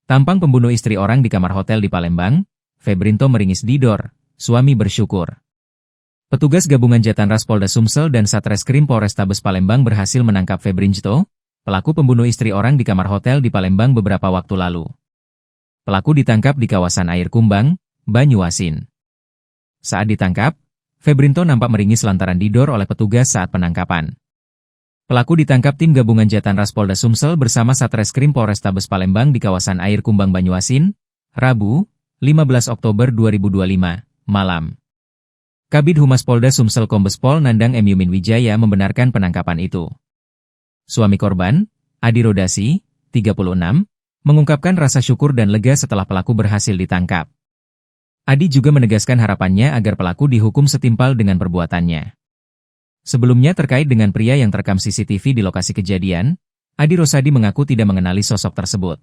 Tampang pembunuh istri orang di kamar hotel di Palembang, Febrinto meringis didor, suami bersyukur. Petugas gabungan Jatanras Polda Sumsel dan Satreskrim Polrestabes Palembang berhasil menangkap Febrinto, pelaku pembunuh istri orang di kamar hotel di Palembang beberapa waktu lalu. Pelaku ditangkap di kawasan Air Kumbang, Banyuasin. Saat ditangkap, Febrinto nampak meringis lantaran didor oleh petugas saat penangkapan. Pelaku ditangkap tim gabungan Jatanras Polda Sumsel bersama Satreskrim Polrestabes Palembang di kawasan Air Kumbang Banyuasin, Rabu, 15 Oktober 2025, malam. Kabid Humas Polda Sumsel Kombes Pol Nandang M. Yumin Wijaya membenarkan penangkapan itu. Suami korban, Adi Rodasi, 36, mengungkapkan rasa syukur dan lega setelah pelaku berhasil ditangkap. Adi juga menegaskan harapannya agar pelaku dihukum setimpal dengan perbuatannya. Sebelumnya terkait dengan pria yang terekam CCTV di lokasi kejadian, Adi Rosadi mengaku tidak mengenali sosok tersebut.